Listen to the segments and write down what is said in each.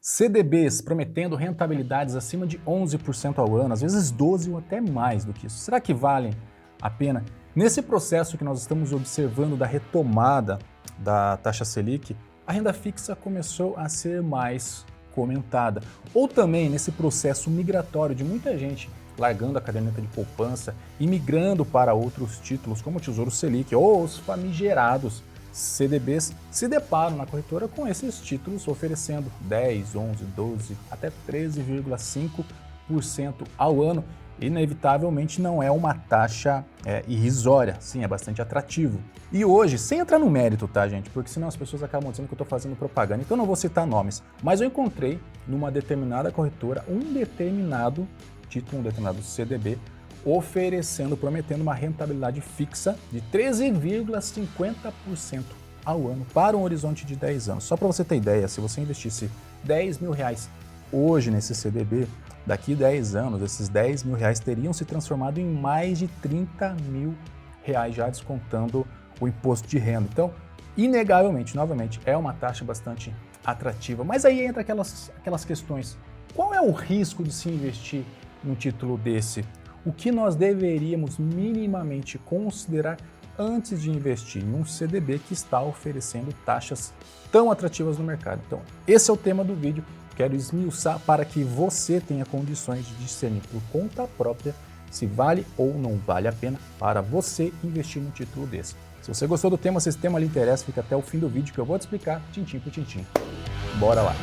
CDBs prometendo rentabilidades acima de 11% ao ano, às vezes 12% ou até mais do que isso. Será que valem a pena? Nesse processo que nós estamos observando da retomada da taxa Selic, a renda fixa começou a ser mais comentada. Ou também nesse processo migratório de muita gente largando a caderneta de poupança e migrando para outros títulos como o Tesouro Selic ou os famigerados CDBs, se deparam na corretora com esses títulos oferecendo 10, 11, 12, até 13,5% ao ano. Inevitavelmente não é uma taxa irrisória, sim, é bastante atrativo. E hoje, sem entrar no mérito, tá, gente? Porque senão as pessoas acabam dizendo que eu estou fazendo propaganda, então eu não vou citar nomes. Mas eu encontrei numa determinada corretora um determinado título, um determinado CDB, prometendo uma rentabilidade fixa de 13,50% ao ano para um horizonte de 10 anos. Só para você ter ideia, se você investisse R$10 mil hoje nesse CDB, daqui 10 anos, esses R$10 mil teriam se transformado em mais de R$30 mil, já descontando o imposto de renda. Então, inegavelmente, novamente, é uma taxa bastante atrativa. Mas aí entra aquelas questões. Qual é o risco de se investir num título desse? O que nós deveríamos minimamente considerar antes de investir em um CDB que está oferecendo taxas tão atrativas no mercado? Então, esse é o tema do vídeo. Quero esmiuçar para que você tenha condições de discernir por conta própria se vale ou não vale a pena para você investir num título desse. Se você gostou do tema, se esse tema lhe interessa, fica até o fim do vídeo que eu vou te explicar tintim por tintim. Bora lá!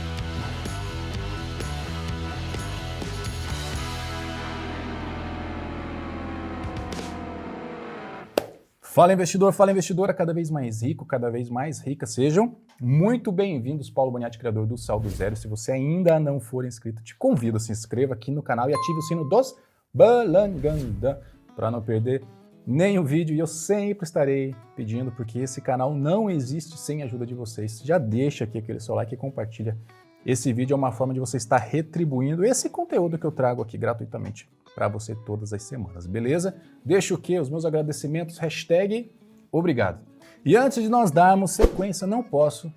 Fala investidor, fala investidora, cada vez mais rico, cada vez mais rica. Sejam muito bem-vindos, Paulo Boniati, criador do Saldo Zero. Se você ainda não for inscrito, te convido a se inscreva aqui no canal e ative o sino dos Balanganda para não perder nenhum vídeo. E eu sempre estarei pedindo, porque esse canal não existe sem a ajuda de vocês. Já deixa aqui aquele seu like e compartilha. Esse vídeo é uma forma de você estar retribuindo esse conteúdo que eu trago aqui gratuitamente para você todas as semanas, beleza? Deixa o quê? Os meus agradecimentos, #obrigado. E antes de nós darmos sequência, não posso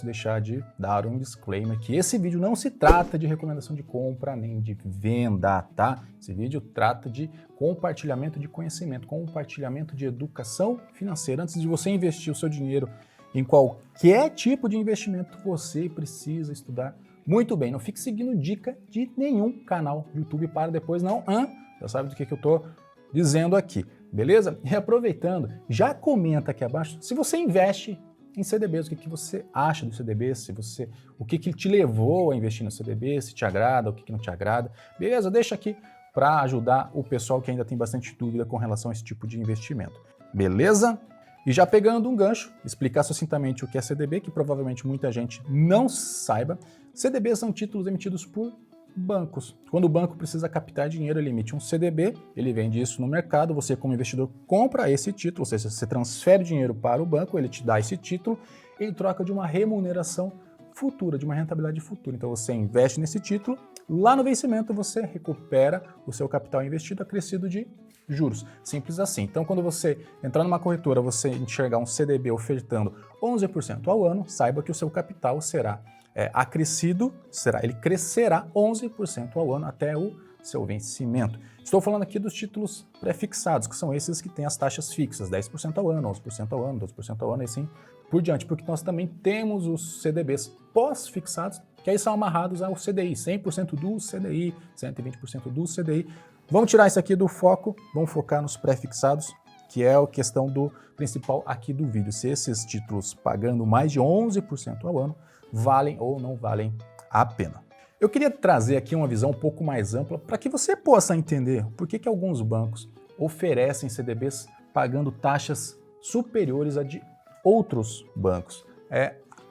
deixar de dar um disclaimer que esse vídeo não se trata de recomendação de compra nem de venda, tá? Esse vídeo trata de compartilhamento de conhecimento, compartilhamento de educação financeira. Antes de você investir o seu dinheiro em qualquer tipo de investimento, você precisa estudar muito bem. Não fique seguindo dica de nenhum canal do YouTube para depois não... Já sabe do que eu estou dizendo aqui, beleza? E aproveitando, já comenta aqui abaixo se você investe em CDBs, o que você acha do CDB, o que te levou a investir no CDB, se te agrada, o que não te agrada, beleza? Deixa aqui para ajudar o pessoal que ainda tem bastante dúvida com relação a esse tipo de investimento, beleza? E já pegando um gancho, explicar sucintamente o que é CDB, que provavelmente muita gente não saiba. CDBs são títulos emitidos por bancos. Quando o banco precisa captar dinheiro, ele emite um CDB, ele vende isso no mercado, você como investidor compra esse título, ou seja, você transfere dinheiro para o banco, ele te dá esse título em troca de uma remuneração futura, de uma rentabilidade futura. Então você investe nesse título, lá no vencimento você recupera o seu capital investido acrescido de juros. Simples assim. Então quando você entrar numa corretora, você enxergar um CDB ofertando 11% ao ano, saiba que o seu capital será acrescido, ele crescerá 11% ao ano até o seu vencimento. Estou falando aqui dos títulos pré-fixados, que são esses que têm as taxas fixas, 10% ao ano, 11% ao ano, 12% ao ano e assim por diante, porque nós também temos os CDBs pós-fixados, que aí são amarrados ao CDI, 100% do CDI, 120% do CDI. Vamos tirar isso aqui do foco, vamos focar nos pré-fixados, que é a questão do principal aqui do vídeo, se esses títulos pagando mais de 11% ao ano, valem ou não valem a pena. Eu queria trazer aqui uma visão um pouco mais ampla para que você possa entender por que alguns bancos oferecem CDBs pagando taxas superiores a de outros bancos.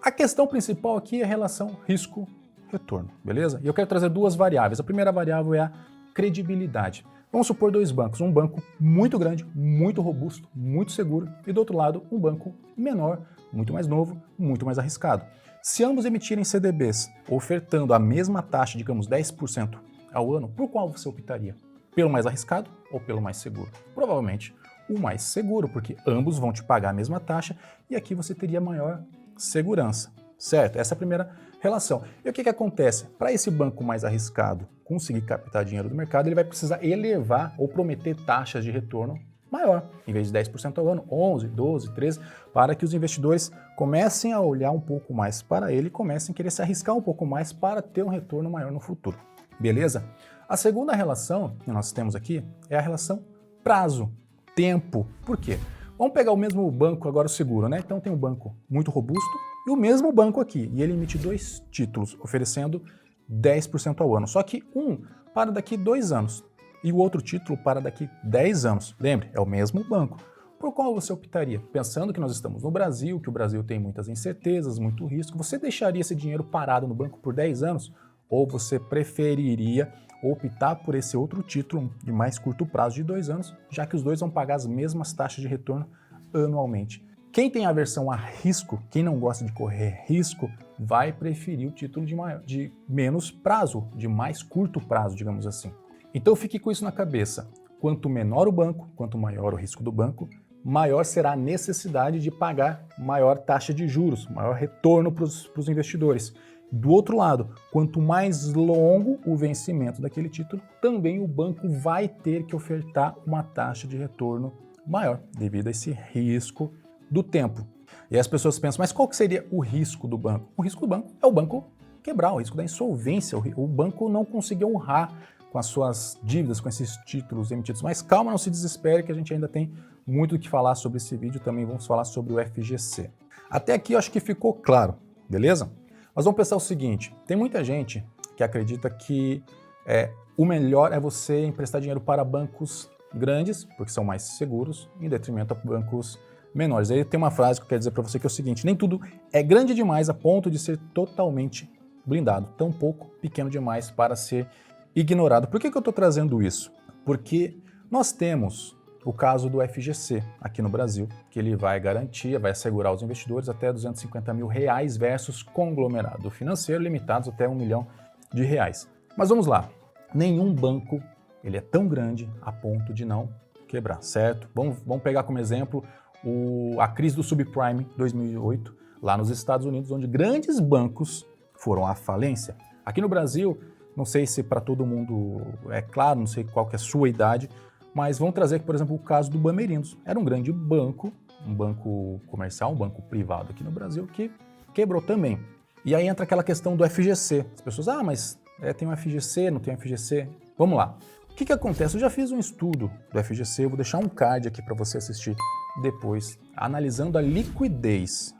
A questão principal aqui é a relação risco-retorno, beleza? E eu quero trazer duas variáveis. A primeira variável é a credibilidade. Vamos supor dois bancos, um banco muito grande, muito robusto, muito seguro, e do outro lado um banco menor, muito mais novo, muito mais arriscado. Se ambos emitirem CDBs ofertando a mesma taxa, digamos 10% ao ano, por qual você optaria? Pelo mais arriscado ou pelo mais seguro? Provavelmente o mais seguro, porque ambos vão te pagar a mesma taxa e aqui você teria maior segurança, certo? Essa é a primeira relação. E o que acontece? Para esse banco mais arriscado conseguir captar dinheiro do mercado, ele vai precisar elevar ou prometer taxas de retorno maior, em vez de 10% ao ano, 11, 12, 13, para que os investidores comecem a olhar um pouco mais para ele e comecem a querer se arriscar um pouco mais para ter um retorno maior no futuro. Beleza? A segunda relação que nós temos aqui é a relação prazo, tempo. Por quê? Vamos pegar o mesmo banco agora, o seguro, né? Então tem um banco muito robusto e o mesmo banco aqui, e ele emite 2 títulos, oferecendo 10% ao ano. Só que um para daqui 2 anos e o outro título para daqui 10 anos. Lembre, é o mesmo banco. Por qual você optaria? Pensando que nós estamos no Brasil, que o Brasil tem muitas incertezas, muito risco, você deixaria esse dinheiro parado no banco por 10 anos? Ou você preferiria optar por esse outro título de mais curto prazo de 2 anos, já que os dois vão pagar as mesmas taxas de retorno anualmente? Quem tem aversão a risco, quem não gosta de correr risco, vai preferir o título de menos prazo, de mais curto prazo, digamos assim. Então fique com isso na cabeça. Quanto menor o banco, quanto maior o risco do banco, maior será a necessidade de pagar maior taxa de juros, maior retorno para os investidores. Do outro lado, quanto mais longo o vencimento daquele título, também o banco vai ter que ofertar uma taxa de retorno maior, devido a esse risco do tempo. E aí as pessoas pensam, mas qual que seria o risco do banco? O risco do banco é o banco quebrar, o risco da insolvência, o banco não conseguir honrar com as suas dívidas, com esses títulos emitidos. Mas calma, não se desespere que a gente ainda tem muito o que falar sobre esse vídeo, também vamos falar sobre o FGC. Até aqui eu acho que ficou claro, beleza? Mas vamos pensar o seguinte, tem muita gente que acredita que o melhor é você emprestar dinheiro para bancos grandes, porque são mais seguros, em detrimento a bancos menores. Aí tem uma frase que eu quero dizer para você que é o seguinte, nem tudo é grande demais a ponto de ser totalmente blindado, tão pouco pequeno demais para ser ignorado. Por que eu estou trazendo isso? Porque nós temos o caso do FGC aqui no Brasil, que ele vai garantir, vai assegurar aos investidores até R$250 mil versus conglomerado financeiro limitados até R$1 milhão. Mas vamos lá, nenhum banco ele é tão grande a ponto de não quebrar, certo? Vamos pegar como exemplo a crise do subprime 2008, lá nos Estados Unidos, onde grandes bancos foram à falência. Aqui no Brasil, não sei se para todo mundo é claro, não sei qual que é a sua idade, mas vamos trazer aqui, por exemplo, o caso do Bamerindos. Era um grande banco, um banco comercial, um banco privado aqui no Brasil, que quebrou também. E aí entra aquela questão do FGC. As pessoas, mas tem um FGC, não tem um FGC? Vamos lá. O que acontece? Eu já fiz um estudo do FGC, eu vou deixar um card aqui para você assistir depois, analisando a liquidez,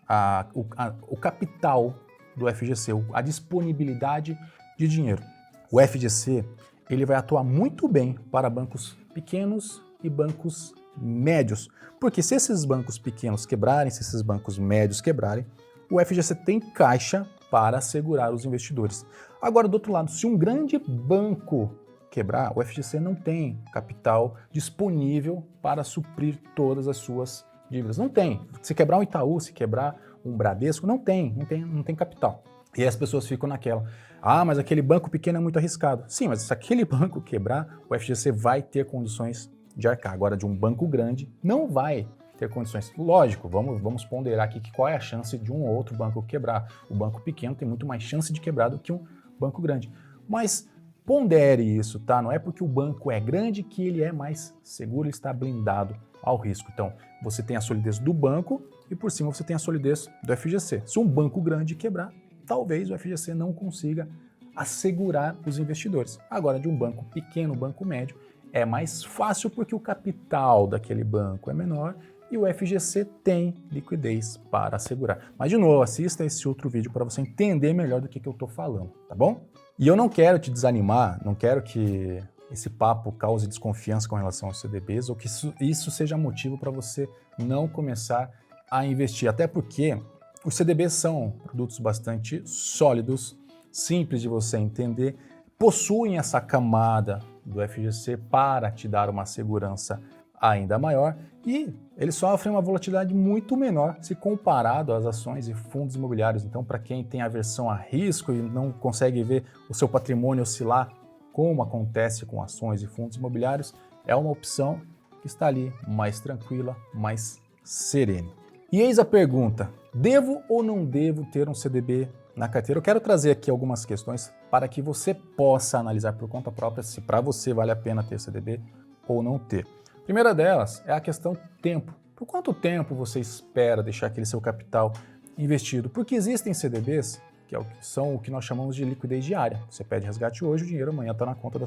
o capital do FGC, a disponibilidade de dinheiro. O FGC ele vai atuar muito bem para bancos pequenos e bancos médios, porque se esses bancos pequenos quebrarem, se esses bancos médios quebrarem, o FGC tem caixa para assegurar os investidores. Agora, do outro lado, se um grande banco quebrar, o FGC não tem capital disponível para suprir todas as suas dívidas. Não tem. Se quebrar um Itaú, se quebrar um Bradesco, não tem capital. E aí as pessoas ficam naquela, mas aquele banco pequeno é muito arriscado. Sim, mas se aquele banco quebrar, o FGC vai ter condições de arcar. Agora, de um banco grande, não vai ter condições. Lógico, vamos ponderar aqui que qual é a chance de um ou outro banco quebrar. O banco pequeno tem muito mais chance de quebrar do que um banco grande. Mas pondere isso, tá? Não é porque o banco é grande que ele é mais seguro, ele está blindado ao risco. Então, você tem a solidez do banco e por cima você tem a solidez do FGC. Se um banco grande quebrar, talvez o FGC não consiga assegurar os investidores. Agora, de um banco pequeno, banco médio, é mais fácil porque o capital daquele banco é menor e o FGC tem liquidez para assegurar. Mas, de novo, assista esse outro vídeo para você entender melhor do que eu estou falando, tá bom? E eu não quero te desanimar, não quero que esse papo cause desconfiança com relação aos CDBs ou que isso seja motivo para você não começar a investir. Até porque os CDBs são produtos bastante sólidos, simples de você entender, possuem essa camada do FGC para te dar uma segurança ainda maior e eles sofrem uma volatilidade muito menor se comparado às ações e fundos imobiliários. Então, para quem tem aversão a risco e não consegue ver o seu patrimônio oscilar como acontece com ações e fundos imobiliários, é uma opção que está ali mais tranquila, mais serena. E eis a pergunta, devo ou não devo ter um CDB na carteira, eu quero trazer aqui algumas questões para que você possa analisar por conta própria se para você vale a pena ter CDB ou não ter. A primeira delas é a questão tempo. Por quanto tempo você espera deixar aquele seu capital investido? Porque existem CDBs que são o que nós chamamos de liquidez diária. Você pede resgate hoje, o dinheiro amanhã está na conta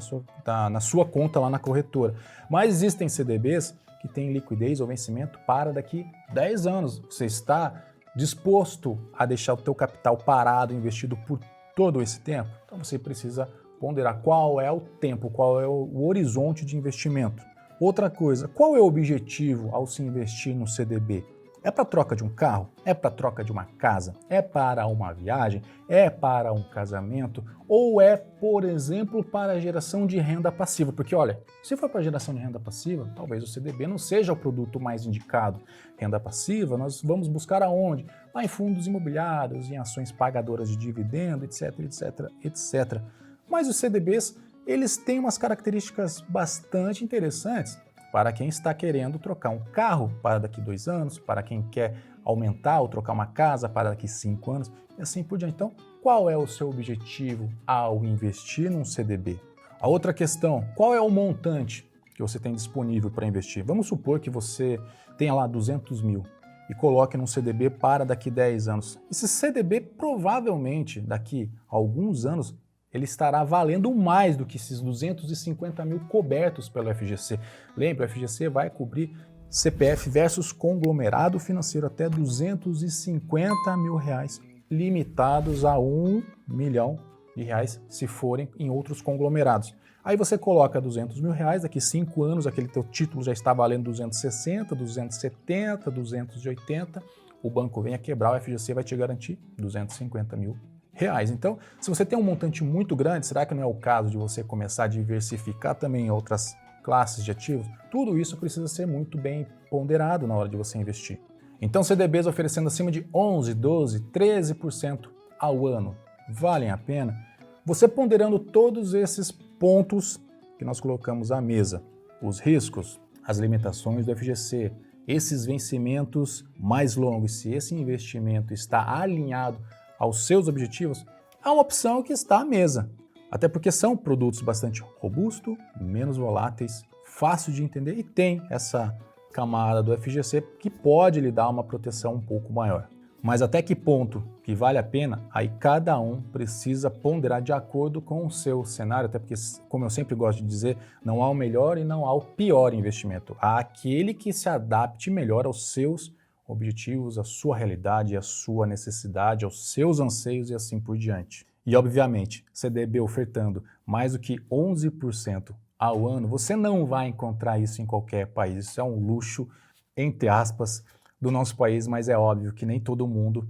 na sua conta lá na corretora. Mas existem CDBs que têm liquidez ou vencimento para daqui 10 anos. Você está disposto a deixar o teu capital parado, investido por todo esse tempo? Então você precisa ponderar qual é o tempo, qual é o horizonte de investimento. Outra coisa, qual é o objetivo ao se investir no CDB? É para troca de um carro? É para troca de uma casa? É para uma viagem? É para um casamento? Ou é, por exemplo, para a geração de renda passiva? Porque, olha, se for para a geração de renda passiva, talvez o CDB não seja o produto mais indicado. Renda passiva, nós vamos buscar aonde? Lá em fundos imobiliários, em ações pagadoras de dividendo, etc, etc, etc. Mas os CDBs, eles têm umas características bastante interessantes para quem está querendo trocar um carro para daqui 2 anos, para quem quer aumentar ou trocar uma casa para daqui 5 anos, e assim por diante. Então, qual é o seu objetivo ao investir num CDB? A outra questão, qual é o montante que você tem disponível para investir? Vamos supor que você tenha lá 200 mil e coloque num CDB para daqui 10 anos. Esse CDB provavelmente daqui a alguns anos ele estará valendo mais do que esses 250 mil cobertos pelo FGC. Lembre, o FGC vai cobrir CPF versus conglomerado financeiro até 250 mil reais, limitados a 1 milhão de reais se forem em outros conglomerados. Aí você coloca 200 mil reais, daqui 5 anos aquele teu título já está valendo 260, 270, 280, o banco vem a quebrar, o FGC vai te garantir 250 mil reais. Então, se você tem um montante muito grande, será que não é o caso de você começar a diversificar também em outras classes de ativos? Tudo isso precisa ser muito bem ponderado na hora de você investir. Então, CDBs oferecendo acima de 11, 12, 13% ao ano, valem a pena? Você ponderando todos esses pontos que nós colocamos à mesa, os riscos, as limitações do FGC, esses vencimentos mais longos, se esse investimento está alinhado aos seus objetivos, é uma opção que está à mesa. Até porque são produtos bastante robustos, menos voláteis, fácil de entender e tem essa camada do FGC que pode lhe dar uma proteção um pouco maior. Mas até que ponto que vale a pena, aí cada um precisa ponderar de acordo com o seu cenário, até porque, como eu sempre gosto de dizer, não há o melhor e não há o pior investimento. Há aquele que se adapte melhor aos seus objetivos, à sua realidade, à sua necessidade, aos seus anseios e assim por diante. E, obviamente, CDB ofertando mais do que 11% ao ano, você não vai encontrar isso em qualquer país. Isso é um luxo, entre aspas, do nosso país, mas é óbvio que nem todo mundo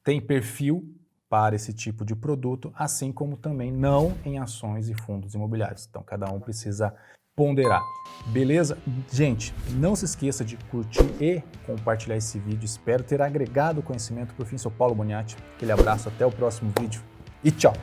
tem perfil para esse tipo de produto, assim como também não em ações e fundos imobiliários. Então, cada um precisa ponderar. Beleza? Gente, não se esqueça de curtir e compartilhar esse vídeo. Espero ter agregado conhecimento. Por fim, sou Paulo Boniati. Aquele abraço, até o próximo vídeo e tchau!